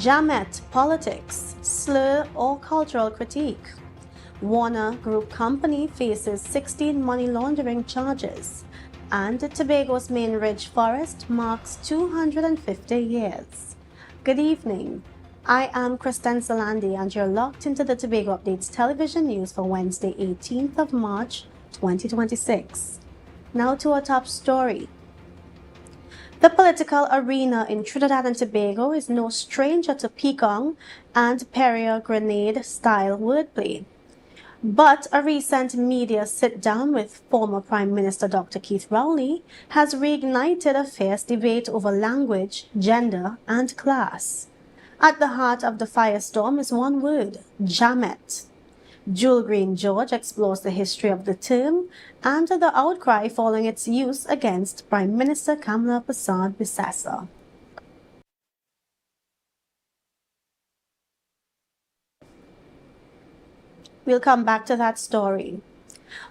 Jamat politics, slur or cultural critique. Warner Group Company faces 16 money laundering charges. And Tobago's main ridge forest marks 250 years. Good evening. I am Kristen Salandi and you're locked into the Tobago Updates television news for Wednesday, 18th of March, 2026. Now to our top story. The political arena in Trinidad and Tobago is no stranger to pekong and Perrier grenade-style wordplay. But a recent media sit-down with former Prime Minister Dr. Keith Rowley has reignited a fierce debate over language, gender, and class. At the heart of the firestorm is one word, Jamat. Jewel Green George explores the history of the term and the outcry following its use against Prime Minister Kamla Persad-Bissessar. We'll come back to that story.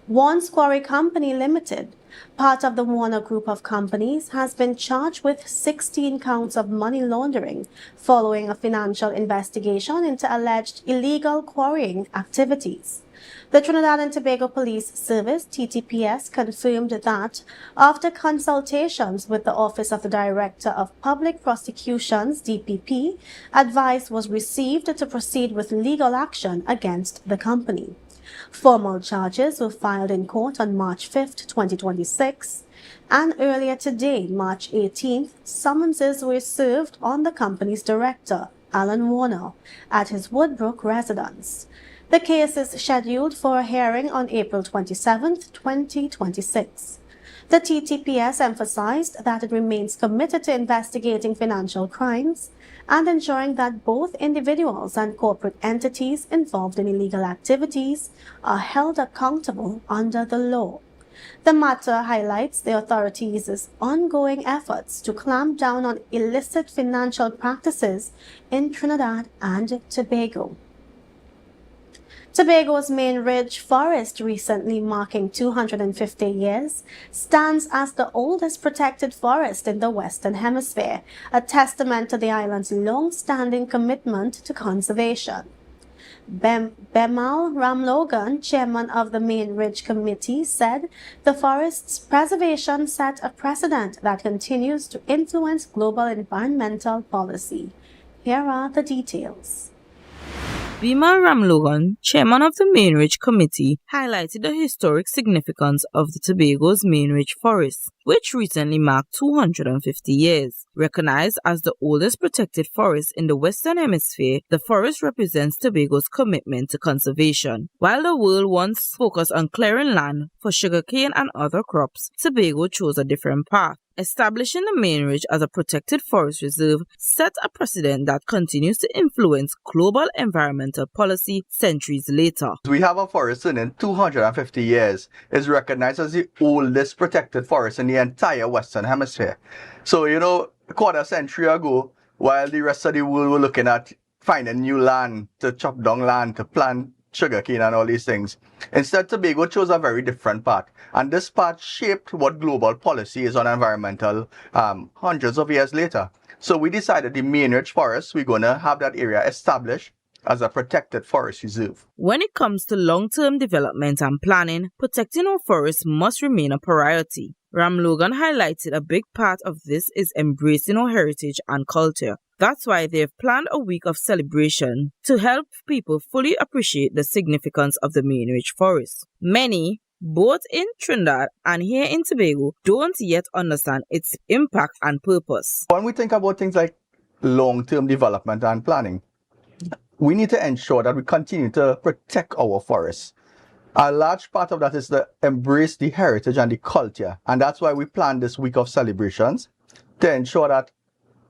Warren's Quarry Company Limited, part of the Warner Group of companies, has been charged with 16 counts of money laundering following a financial investigation into alleged illegal quarrying activities. The Trinidad and Tobago Police Service, TTPS, confirmed that after consultations with the Office of the Director of Public Prosecutions, DPP, advice was received to proceed with legal action against the company. Formal charges were filed in court on March 5, 2026, and earlier today, March 18th, summonses were served on the company's director, Alan Warner, at his Woodbrook residence. The case is scheduled for a hearing on April 27, 2026. The TTPS emphasized that it remains committed to investigating financial crimes and ensuring that both individuals and corporate entities involved in illegal activities are held accountable under the law. The matter highlights the authorities' ongoing efforts to clamp down on illicit financial practices in Trinidad and Tobago. Tobago's main ridge forest, recently marking 250 years, stands as the oldest protected forest in the Western Hemisphere, a testament to the island's long-standing commitment to conservation. Bemal Ramlogan, chairman of the Main Ridge Committee, said the forest's preservation set a precedent that continues to influence global environmental policy. Here are the details. Bemal Ramlogan, chairman of the Main Ridge Committee, highlighted the historic significance of the Tobago's Main Ridge Forest, which recently marked 250 years. Recognized as the oldest protected forest in the Western Hemisphere, the forest represents Tobago's commitment to conservation. While the world once focused on clearing land for sugarcane and other crops, Tobago chose a different path. Establishing the Main Ridge as a protected forest reserve set a precedent that continues to influence global environmental policy centuries later. We have a forest in 250 years. It's recognized as the oldest protected forest in the entire Western Hemisphere. So, a quarter century ago, while the rest of the world were looking at finding new land, to chop down land, to plant sugarcane and all these things, instead Tobago chose a very different path. And this path shaped what global policy is on environmental hundreds of years later. So we decided the Main Ridge Forest, we're going to have that area established as a protected forest reserve. When it comes to long-term development and planning, protecting our forests must remain a priority. Ramlogan highlighted a big part of this is embracing our heritage and culture. That's why they've planned a week of celebration to help people fully appreciate the significance of the Main Ridge Forest. Many, both in Trinidad and here in Tobago, don't yet understand its impact and purpose. When we think about things like long-term development and planning, we need to ensure that we continue to protect our forests. A large part of that is to embrace the heritage and the culture. And that's why we plan this week of celebrations, to ensure that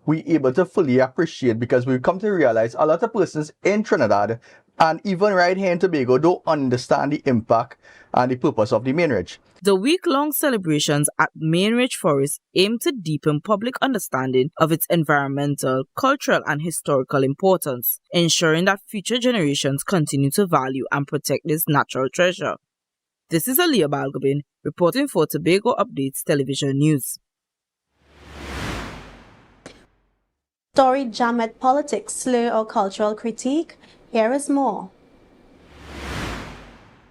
we're able to fully appreciate, because we've come to realize a lot of persons in Trinidad and even right here in Tobago don't understand the impact and the purpose of the Main Ridge. The week-long celebrations at Main Ridge Forest aim to deepen public understanding of its environmental, cultural and historical importance, ensuring that future generations continue to value and protect this natural treasure. This is Aliyah Balgobin reporting for Tobago Updates Television News. Story Jamat politics, slur or cultural critique? Here is more.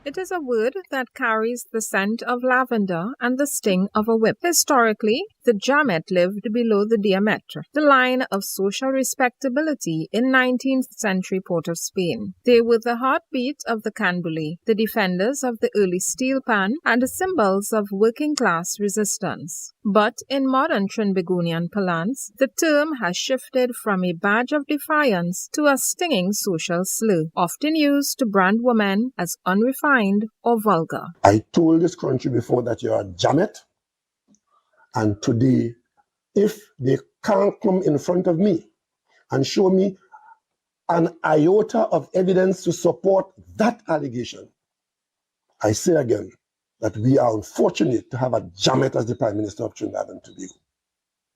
It is a word that carries the scent of lavender and the sting of a whip. Historically, the Jamat lived below the diameter, the line of social respectability in 19th century Port of Spain. They were the heartbeat of the canboulet, the defenders of the early steel pan, and the symbols of working class resistance. But in modern Trinbagonian parlance, the term has shifted from a badge of defiance to a stinging social slur, often used to brand women as unrefined or vulgar. I told this country before that you're a Jamat, and today, if they can't come in front of me and show me an iota of evidence to support that allegation, I say again that we are unfortunate to have a Jamat as the Prime Minister of Trinidad and Tobago.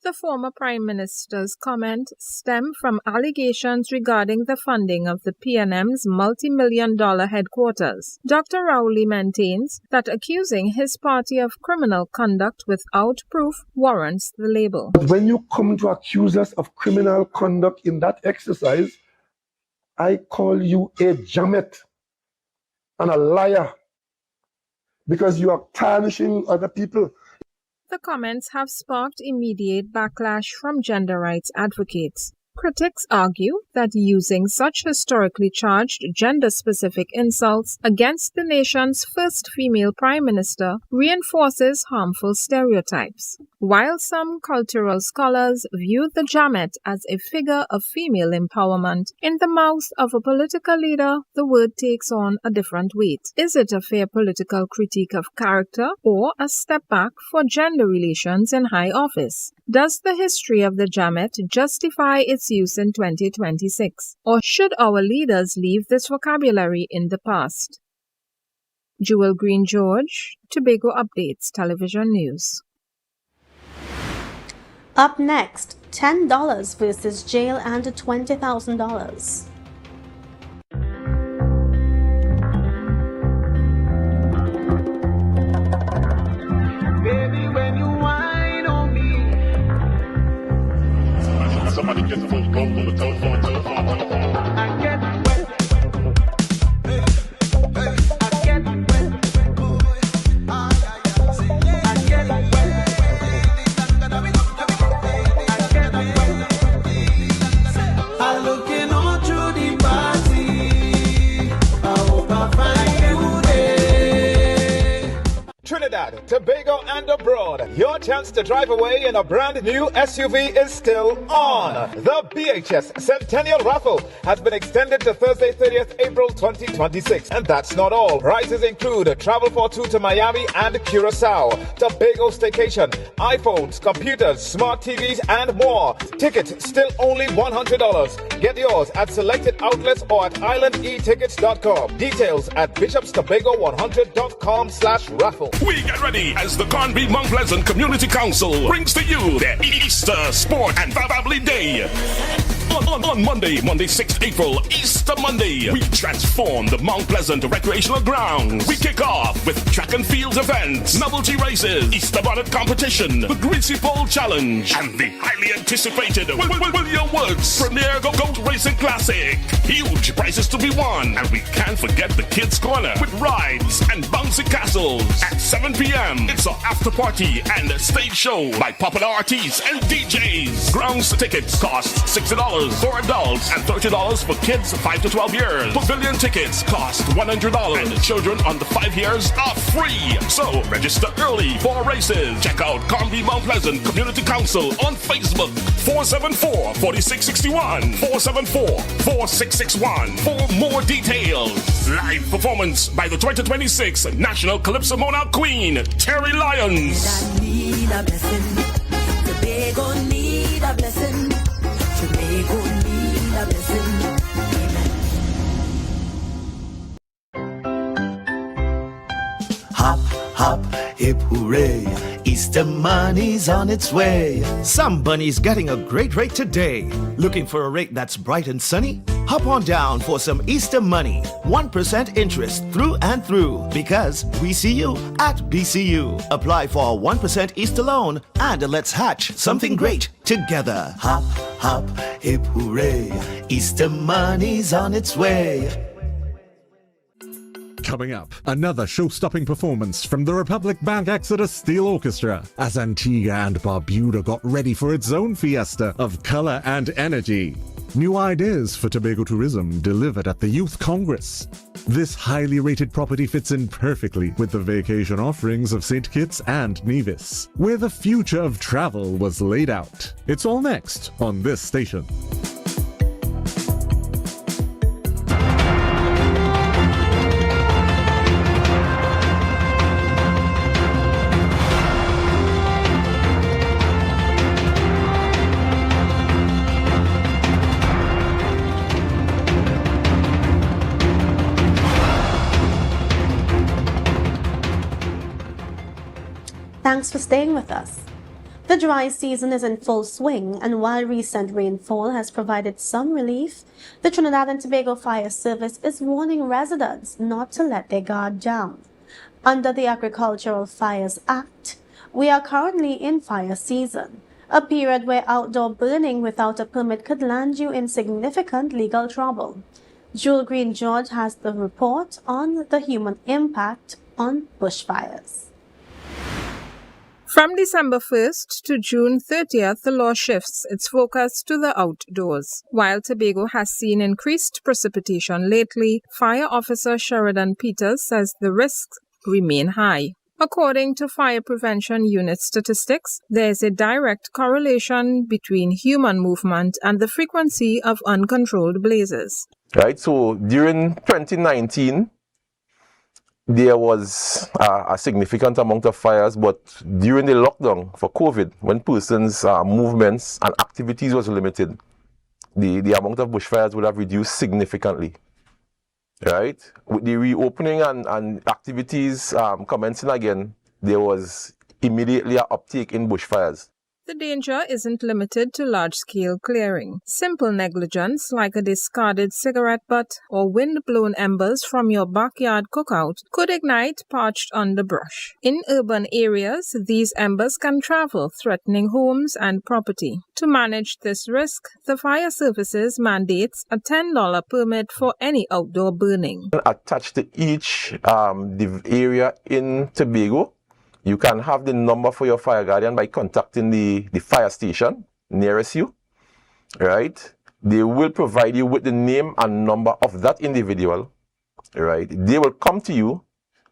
The former Prime Minister's comment stemmed from allegations regarding the funding of the PNM's multi-million-dollar headquarters. Dr. Rowley maintains that accusing his party of criminal conduct without proof warrants the label. But when you come to accuse us of criminal conduct in that exercise, I call you a Jamat and a liar, because you are tarnishing other people. The comments have sparked immediate backlash from gender rights advocates. Critics argue that using such historically charged gender-specific insults against the nation's first female prime minister reinforces harmful stereotypes. While some cultural scholars view the Jamat as a figure of female empowerment, in the mouth of a political leader, the word takes on a different weight. Is it a fair political critique of character or a step back for gender relations in high office? Does the history of the Jamat justify its use in 2026? Or should our leaders leave this vocabulary in the past? Jewel Green George, Tobago Updates Television News. Up next, $10 versus jail and $20,000. Baby, when you whine on me. Somebody get the phone, go the telephone. I get wet. I get wet. I get wet. I'm looking all through the party. I hope I find you there. Trinidad, Tobago, and abroad, your chance to drive away in a brand new SUV is still on. The BHS Centennial Raffle has been extended to Thursday, 30th April 2026. And that's not all. Prizes include travel for two to Miami and Curacao, Tobago staycation, iPhones, computers, smart TVs, and more. Tickets still only $100. Get yours at selected outlets or at islandetickets.com. Details at bishopstobago100.com/raffle. We get ready as the Conby Mount Pleasant Community Council brings to you their Easter Sport and Family Day. On Monday, 6th April, Easter Monday, we transform the Mount Pleasant recreational grounds. We kick off with track and field events, novelty races, Easter bonnet competition, the Greasy Pole Challenge, and the highly anticipated William Woods Premier Goat Racing Classic. Huge prizes to be won, and we can't forget the Kids Corner with rides and bouncy castles. At 7 p.m., it's an after party and a stage show by popular artists and DJs. Grounds tickets cost $60 for adults and $30 for kids 5 to 12 years. Pavilion tickets cost $100 and children under 5 years are free. So register early for races. Check out Conby Mount Pleasant Community Council on Facebook. 474-4661. 474-4661 for more details. Live performance by the 2026 National Calypso Monarch Queen, Terry Lyons. I need a blessing. Tobago need a blessing. Tobago need a blessing. Hop, hop, hip hooray. Easter money's on its way. Some bunny's getting a great rate today. Looking for a rate that's bright and sunny? Hop on down for some Easter money. 1% interest through and through. Because we see you at BCU. Apply for a 1% Easter loan and let's hatch something great together. Hop, hop, hip hooray. Easter money's on its way. Coming up, another show-stopping performance from the Republic Bank Exodus Steel Orchestra as Antigua and Barbuda got ready for its own fiesta of color and energy. New ideas for Tobago tourism delivered at the Youth Congress. This highly rated property fits in perfectly with the vacation offerings of St. Kitts and Nevis, where the future of travel was laid out. It's all next on this station. Thanks for staying with us. The dry season is in full swing, and while recent rainfall has provided some relief, the Trinidad and Tobago Fire Service is warning residents not to let their guard down. Under the Agricultural Fires Act, we are currently in fire season, a period where outdoor burning without a permit could land you in significant legal trouble. Jewel Green George has the report on the human impact on bushfires. From December 1st to June 30th, the law shifts its focus to the outdoors. While Tobago has seen increased precipitation lately, Fire Officer Sheridan Peters says the risks remain high. According to Fire Prevention Unit statistics, there is a direct correlation between human movement and the frequency of uncontrolled blazes. Right, so during 2019, there was a significant amount of fires, but during the lockdown for COVID, when persons' movements and activities was limited, the amount of bushfires would have reduced significantly. Right? With the reopening and activities commencing again, there was immediately an uptake in bushfires. The danger isn't limited to large-scale clearing. Simple negligence like a discarded cigarette butt or wind-blown embers from your backyard cookout could ignite parched underbrush. In urban areas, these embers can travel, threatening homes and property. To manage this risk, the fire services mandates a $10 permit for any outdoor burning. Attached to each area in Tobago, you can have the number for your fire guardian by contacting the fire station nearest you, right? They will provide you with the name and number of that individual, right? They will come to you,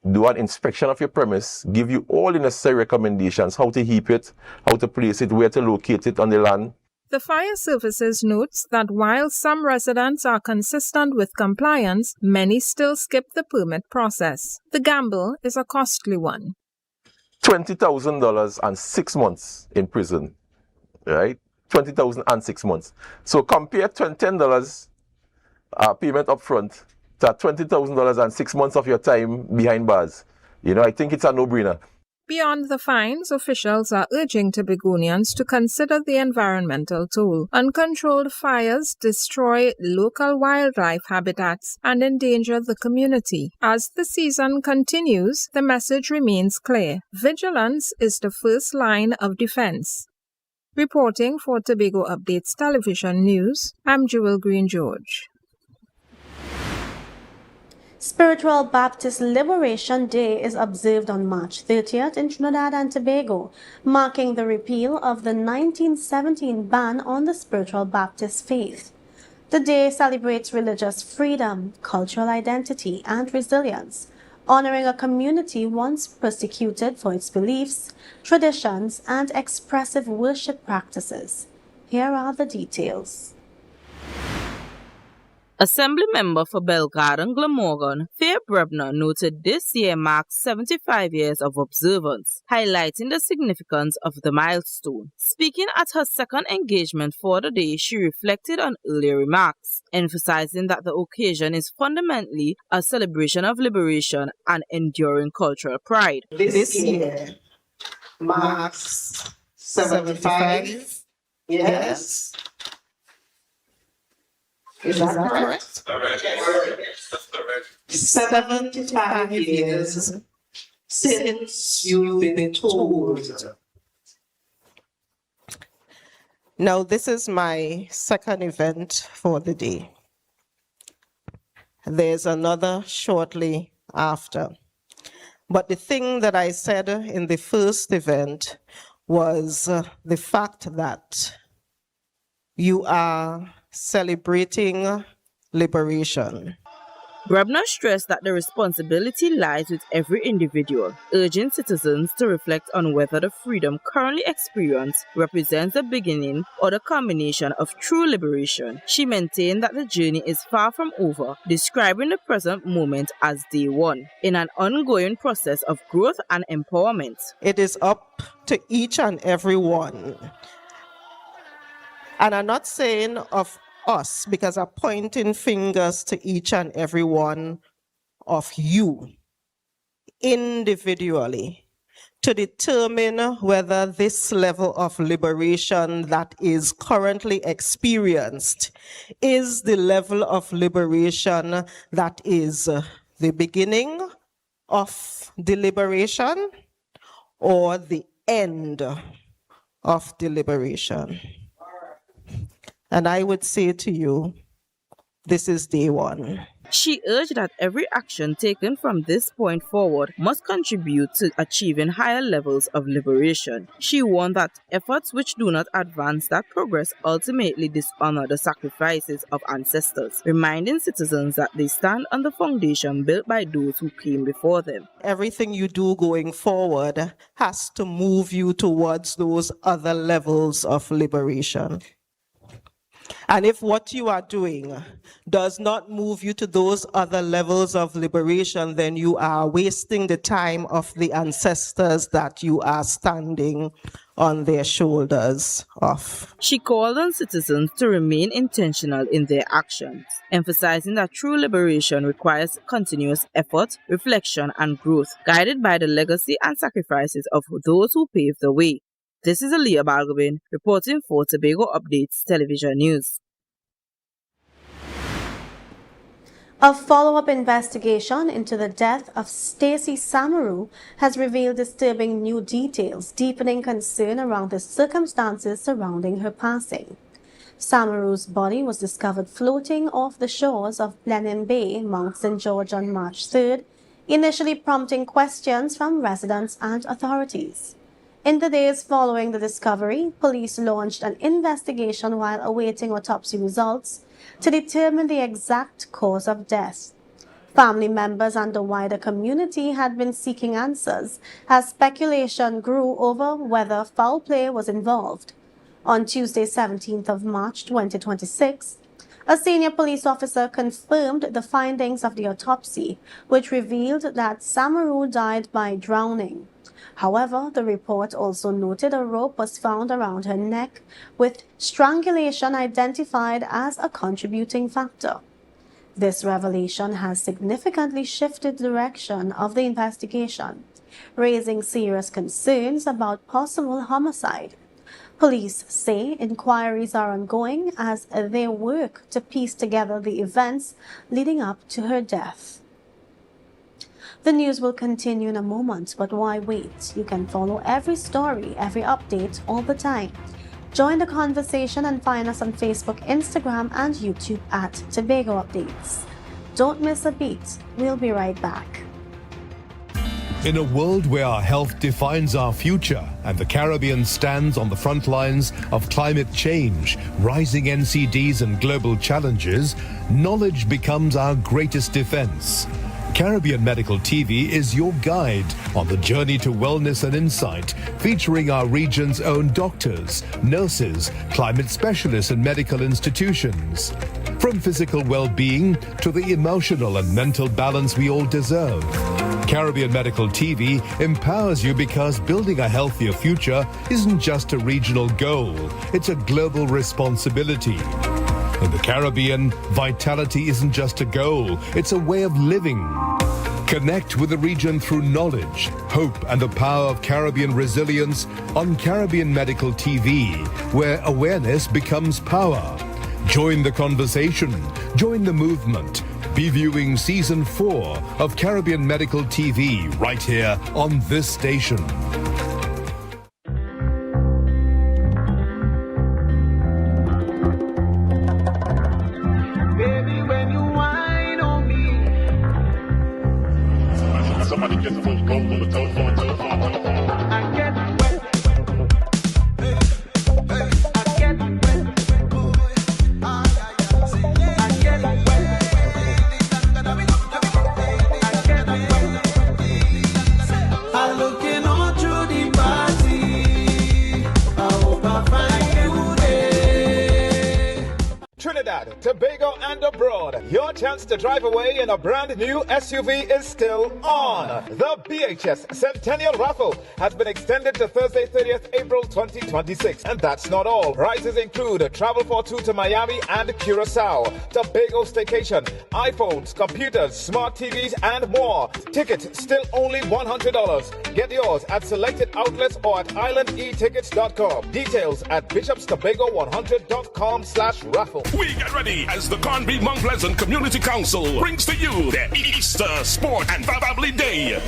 do an inspection of your premise, give you all the necessary recommendations, how to heap it, how to place it, where to locate it on the land. The fire services notes that while some residents are consistent with compliance, many still skip the permit process. The gamble is a costly one. $20,000 and 6 months in prison, right? $20,000 and 6 months. So compare $10 payment up front to $20,000 and 6 months of your time behind bars. You know, I think it's a no-brainer. Beyond the fines, officials are urging Tobagonians to consider the environmental toll. Uncontrolled fires destroy local wildlife habitats and endanger the community. As the season continues, the message remains clear. Vigilance is the first line of defense. Reporting for Tobago Updates Television News, I'm Jewel Green George. Spiritual Baptist Liberation Day is observed on March 30th in Trinidad and Tobago, marking the repeal of the 1917 ban on the spiritual Baptist faith. The day celebrates religious freedom, cultural identity, and resilience, honoring a community once persecuted for its beliefs, traditions, and expressive worship practices. Here are the details. Assembly member for Belgrade and Glamorgan, Faye Brebner, noted this year marks 75 years of observance, highlighting the significance of the milestone. Speaking at her second engagement for the day, she reflected on earlier remarks, emphasizing that the occasion is fundamentally a celebration of liberation and enduring cultural pride. This year marks 75 years Is that correct? 75 years since you've been told. Now, this is my second event for the day. There's another shortly after. But the thing that I said in the first event was the fact that you are celebrating liberation. Grabner stressed that the responsibility lies with every individual, urging citizens to reflect on whether the freedom currently experienced represents the beginning or the culmination of true liberation. She maintained that the journey is far from over, describing the present moment as day one, in an ongoing process of growth and empowerment. It is up to each and every one. And I'm not saying of us, because I'm pointing fingers to each and every one of you individually to determine whether this level of liberation that is currently experienced is the level of liberation that is the beginning of the liberation or the end of the liberation. And I would say to you, this is day one. She urged that every action taken from this point forward must contribute to achieving higher levels of liberation. She warned that efforts which do not advance that progress ultimately dishonor the sacrifices of ancestors, reminding citizens that they stand on the foundation built by those who came before them. Everything you do going forward has to move you towards those other levels of liberation. And if what you are doing does not move you to those other levels of liberation, then you are wasting the time of the ancestors that you are standing on their shoulders of. She called on citizens to remain intentional in their actions, emphasizing that true liberation requires continuous effort, reflection, and growth, guided by the legacy and sacrifices of those who paved the way. This is Aaliyah Balgobin reporting for Tobago Updates Television News. A follow-up investigation into the death of Stacey Samaru has revealed disturbing new details, deepening concern around the circumstances surrounding her passing. Samaru's body was discovered floating off the shores of Blenheim Bay, Mount St. George on March 3rd, initially prompting questions from residents and authorities. In the days following the discovery, police launched an investigation while awaiting autopsy results to determine the exact cause of death. Family members and the wider community had been seeking answers as speculation grew over whether foul play was involved. On Tuesday, 17th of March 2026, a senior police officer confirmed the findings of the autopsy, which revealed that Samaru died by drowning. However, the report also noted a rope was found around her neck, with strangulation identified as a contributing factor. This revelation has significantly shifted the direction of the investigation, raising serious concerns about possible homicide. Police say inquiries are ongoing as they work to piece together the events leading up to her death. The news will continue in a moment, but why wait? You can follow every story, every update, all the time. Join the conversation and find us on Facebook, Instagram, and YouTube at Tobago Updates. Don't miss a beat. We'll be right back. In a world where our health defines our future and the Caribbean stands on the front lines of climate change, rising NCDs and global challenges, knowledge becomes our greatest defense. Caribbean Medical TV is your guide on the journey to wellness and insight, featuring our region's own doctors, nurses, climate specialists and medical institutions. From physical well-being to the emotional and mental balance we all deserve. Caribbean Medical TV empowers you because building a healthier future isn't just a regional goal, it's a global responsibility. In the Caribbean, vitality isn't just a goal, it's a way of living. Connect with the region through knowledge, hope, and the power of Caribbean resilience on Caribbean Medical TV, where awareness becomes power. Join the conversation. Join the movement. Be viewing Season 4 of Caribbean Medical TV right here on this station. Baby, when you whine on me. Somebody get the phone, go to the telephone. I get wet. I get wet. I get wet. I'm looking all through the party. I hope I find you there. Trinidad, Tobago and abroad, your chance to drive away in a brand new SUV is still on. The BHS Centennial Raffle has been extended to Thursday, 30th April 2026. And that's not all. Prizes include travel for two to Miami and Curacao, Tobago staycation, iPhones, computers, smart TVs, and more. Tickets still only $100. Get yours at selected outlets or at islandetickets.com. Details at bishopstobago100.com/raffle. We get ready as the Conby Mount Pleasant Community Council brings to you their Easter Sport and Family Day.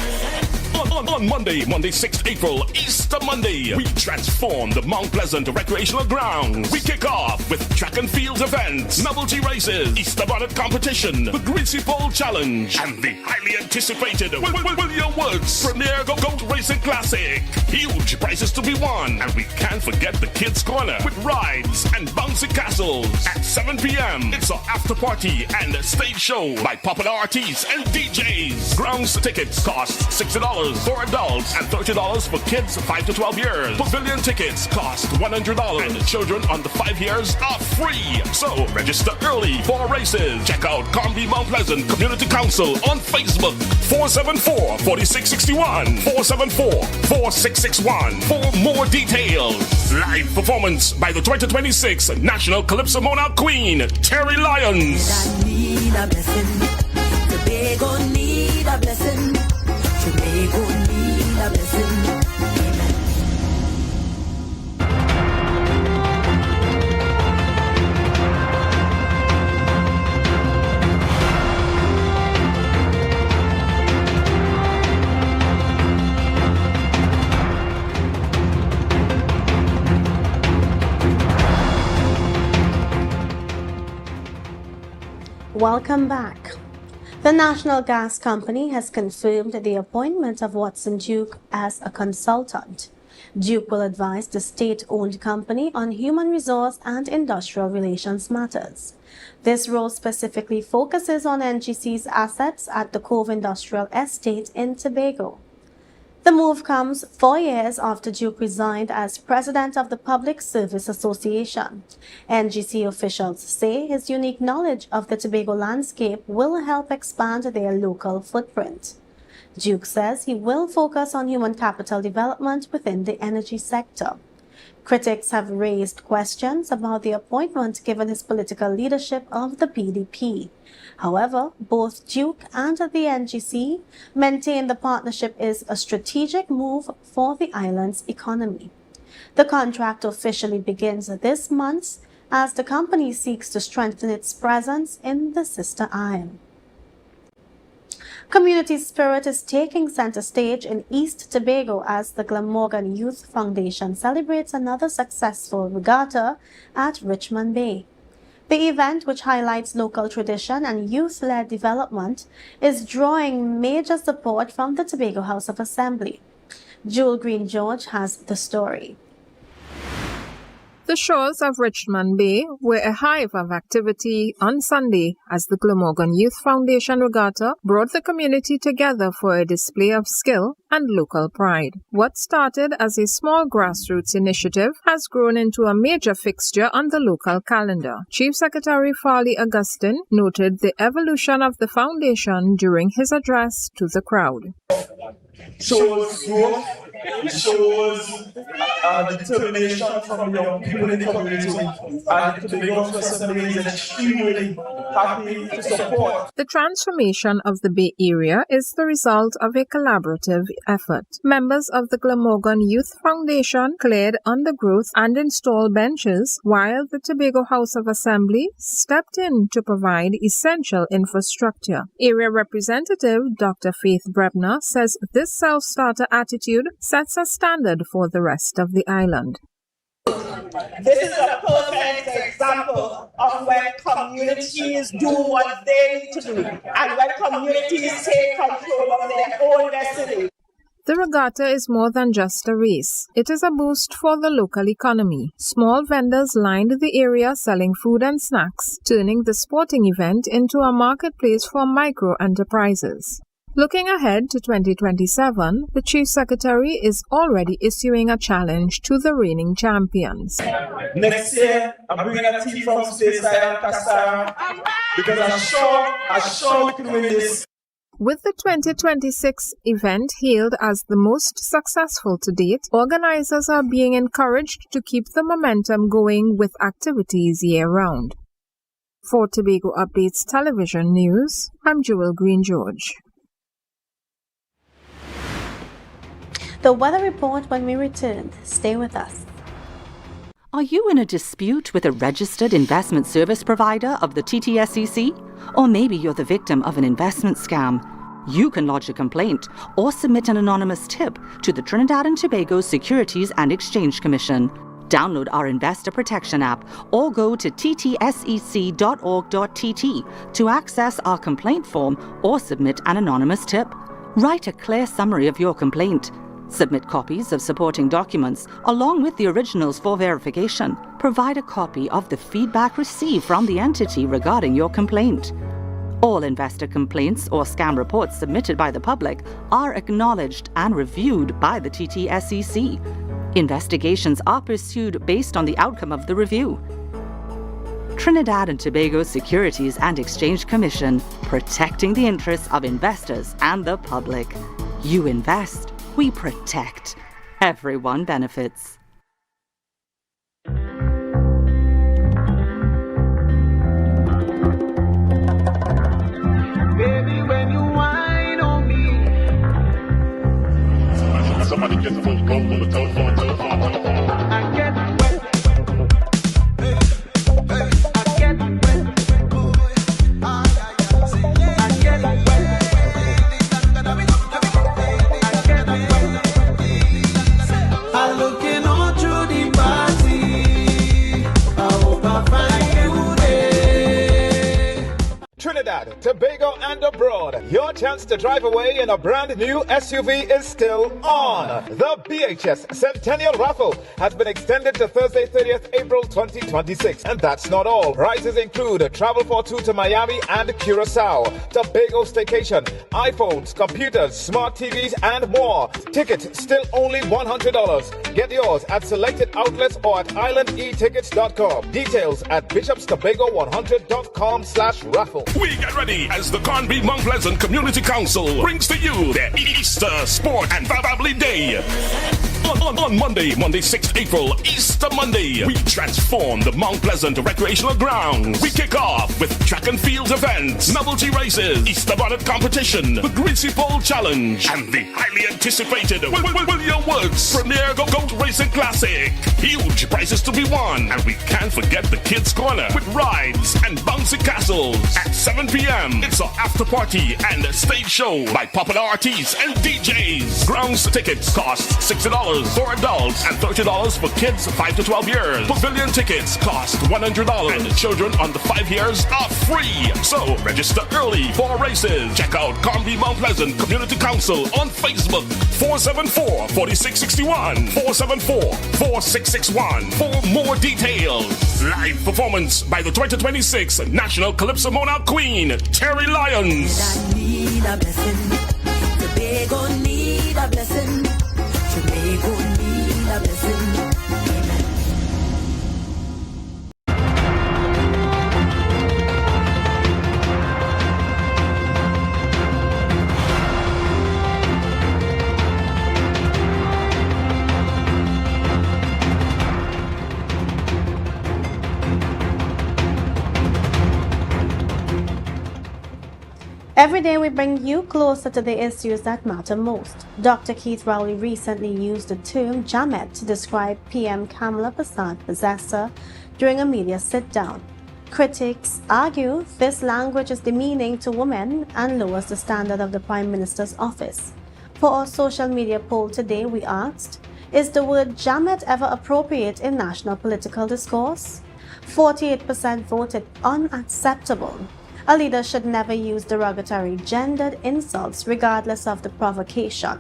On Monday, 6th April, Easter Monday, we transform the Mount Pleasant recreational grounds. We kick off with track and field events, novelty races, Easter bonnet competition, the Greasy Pole Challenge, and the highly anticipated William Woods Premier Goat Racing Classic. Huge prizes to be won, and we can't forget the Kids Corner with rides and bouncy castles. At 7 p.m., it's an after party and a stage show by popular artists and DJs. Grounds tickets cost $60 for adults and $30 for kids 5 to 12 years. Pavilion tickets cost $100 and children under 5 years are free. So register early for races. Check out Conby Mount Pleasant Community Council on Facebook. 474-4661. 474-4661 for more details. Live performance by the 2026 National Calypso Monarch Queen, Terry Lyons. I need a blessing. Tobago need a blessing. Tobago need a blessing. Welcome back. The National Gas Company has confirmed the appointment of Watson Duke as a consultant. Duke will advise the state-owned company on human resource and industrial relations matters. This role specifically focuses on NGC's assets at the Cove Industrial Estate in Tobago. The move comes 4 years after Duke resigned as president of the Public Service Association. NGC officials say his unique knowledge of the Tobago landscape will help expand their local footprint. Duke says he will focus on human capital development within the energy sector. Critics have raised questions about the appointment given his political leadership of the PDP. However, both Duke and the NGC maintain the partnership is a strategic move for the island's economy. The contract officially begins this month as the company seeks to strengthen its presence in the sister isle. Community spirit is taking center stage in East Tobago as the Glamorgan Youth Foundation celebrates another successful regatta at Richmond Bay. The event, which highlights local tradition and youth-led development, is drawing major support from the Tobago House of Assembly. Jewel Green George has the story. The shores of Richmond Bay were a hive of activity on Sunday as the Glamorgan Youth Foundation Regatta brought the community together for a display of skill and local pride. What started as a small grassroots initiative has grown into a major fixture on the local calendar. Chief Secretary Farley Augustine noted the evolution of the foundation during his address to the crowd. Shows growth It shows determination from the young people in the community, and the Tobago Assembly is extremely happy to support. The transformation of the Bay Area is the result of a collaborative effort. Members of the Glamorgan Youth Foundation cleared undergrowth and installed benches, while the Tobago House of Assembly stepped in to provide essential infrastructure. Area Representative Dr. Faith Brebner says this self-starter attitude sets a standard for the rest of the island. This is a perfect example of when communities do what they need to do and when communities take control of their own destiny. The regatta is more than just a race. It is a boost for the local economy. Small vendors lined the area selling food and snacks, turning the sporting event into a marketplace for micro-enterprises. Looking ahead to 2027, the Chief Secretary is already issuing a challenge to the reigning champions. Next year, I'm bringing a team from Stateside and Castara because I'm sure we can win this. With the 2026 event hailed as the most successful to date, organizers are being encouraged to keep the momentum going with activities year-round. For Tobago Updates Television News, I'm Jewel Green-George. The weather report when we return. Stay with us. Are you in a dispute with a registered investment service provider of the TTSEC? Or maybe you're the victim of an investment scam? You can lodge a complaint or submit an anonymous tip to the Trinidad and Tobago Securities and Exchange Commission. Download our Investor Protection app or go to ttsec.org.tt to access our complaint form or submit an anonymous tip. Write a clear summary of your complaint. Submit copies of supporting documents along with the originals for verification. Provide a copy of the feedback received from the entity regarding your complaint. All investor complaints or scam reports submitted by the public are acknowledged and reviewed by the TTSEC. Investigations are pursued based on the outcome of the review. Trinidad and Tobago Securities and Exchange Commission, protecting the interests of investors and the public. You invest, we protect. Everyone benefits. Baby, when you whine on me. Somebody get the phone, go the telephone. I get wet. I get wet. I'm looking all through the party. I hope I find you there. Trinidad, Tobago, and abroad. Your chance to drive away in a brand new SUV is still on. The BHS Centennial Raffle has been extended to Thursday, 30th April 2026. And that's not all. Prizes include travel for two to Miami and Curacao, Tobago staycation, iPhones, computers, smart TVs, and more. Tickets still only $100. Get yours at selected outlets or at islandetickets.com. Details at bishopstobago100.com/raffle. We get ready as the Conby Mount Pleasant Community Council brings to you their Easter Sport and Family Day. On Monday, 6th April, Easter Monday, we transform the Mount Pleasant recreational grounds. We kick off with track and field events, novelty races, Easter bonnet competition, the Greasy Pole Challenge, and the highly anticipated William Woods Premier Goat Racing Classic. Huge prizes to be won, and we can't forget the Kids Corner with rides and bouncy castles. At 7 p.m., it's an after party and a stage show by popular artists and DJs. Grounds tickets cost $60 for adults and $30 for kids 5 to 12 years. Pavilion tickets cost $100 and children under 5 years are free. So register early for races. Check out Conby Mount Pleasant Community Council on Facebook. 474-4661. 474-4661 for more details. Live performance by the 2026 National Calypso Monarch Queen, Terry Lyons. I need a blessing. Tobago need a blessing. Tobago need a blessing. Every day we bring you closer to the issues that matter most. Dr. Keith Rowley recently used the term Jamat to describe PM Kamala Prasad possessor during a media sit-down. Critics argue this language is demeaning to women and lowers the standard of the Prime Minister's office. For our social media poll today, we asked, is the word Jamat ever appropriate in national political discourse? 48% voted unacceptable. A leader should never use derogatory gendered insults regardless of the provocation.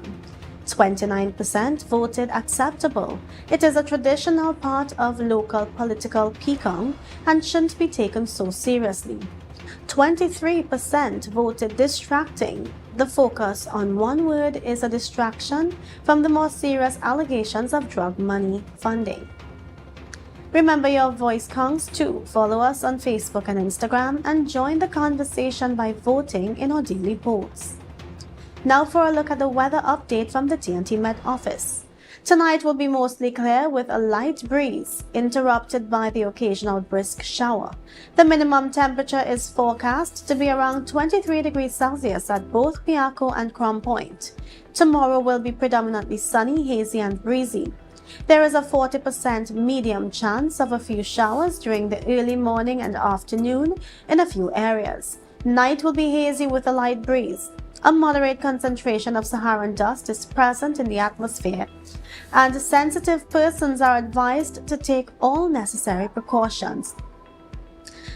29% voted acceptable. It is a traditional part of local political peacock and shouldn't be taken so seriously. 23% voted distracting. The focus on one word is a distraction from the more serious allegations of drug money funding. Remember, your voice counts too. Follow us on Facebook and Instagram and join the conversation by voting in our daily polls. Now for a look at the weather update from the TNT Met office. Tonight will be mostly clear with a light breeze, interrupted by the occasional brisk shower. The minimum temperature is forecast to be around 23 degrees Celsius at both Piarco and Crown Point. Tomorrow will be predominantly sunny, hazy and breezy. There is a 40% medium chance of a few showers during the early morning and afternoon in a few areas. Night will be hazy with a light breeze. A moderate concentration of Saharan dust is present in the atmosphere, and sensitive persons are advised to take all necessary precautions.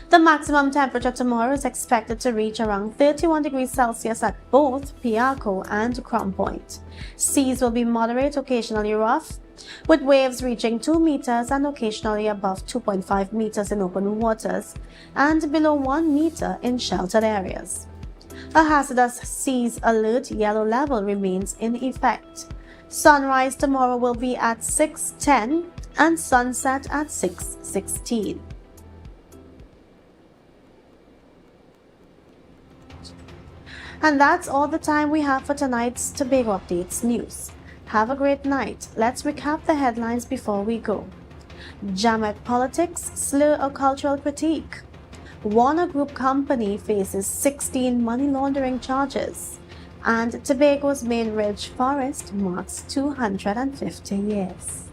The maximum temperature tomorrow is expected to reach around 31 degrees Celsius at both Piarco and Crown Point. Seas will be moderate, occasionally rough, with waves reaching 2 meters and occasionally above 2.5 meters in open waters and below 1 meter in sheltered areas. A hazardous seas alert yellow level remains in effect. Sunrise tomorrow will be at 6:10 and sunset at 6:16. And that's all the time we have for tonight's Tobago Updates news. Have a great night. Let's recap the headlines before we go. Jamat politics slur a cultural critique. Warner Group company faces 16 money laundering charges. And Tobago's main ridge forest marks 250 years.